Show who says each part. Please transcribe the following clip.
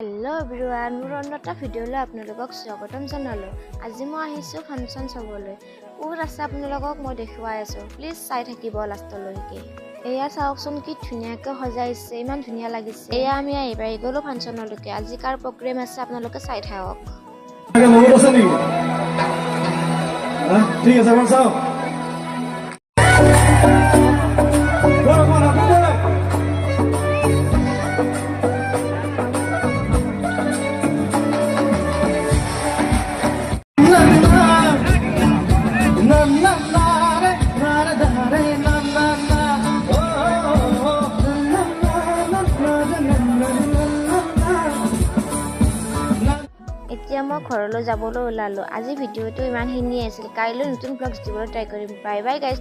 Speaker 1: hello everyone मोर अन्नटा भिडिओলৈ আপোনালোকক স্বাগতম জনালো আজি মই আহিছো ফাংচন চাবলৈ ওৰ আছে আপোনালোকক মই দেখুৱাই আছো প্লিজ চাই থাকিব লাষ্টলৈকে এয়া চাওকচোন কি ধুনীয়াকৈ সজাইছে ইমান ধুনীয়া লাগিছে এয়া আমি আহিবাই গলো ফাংচনলৈকে আজি কাৰ প্ৰগ্ৰাম আছে আপোনালোকে চাই থাকক
Speaker 2: মনত আছে নেকি ঠিক আছে আমাৰ চাও
Speaker 1: এতিয়া মই ঘৰলৈ যাবলৈ ওলালো আজি ভিডিঅ'টো ইমানখিনিয়ে আছিল কাইলৈ নতুন ব্লগছ দিবলৈ ট্ৰাই কৰিম বাই বাই গাইজ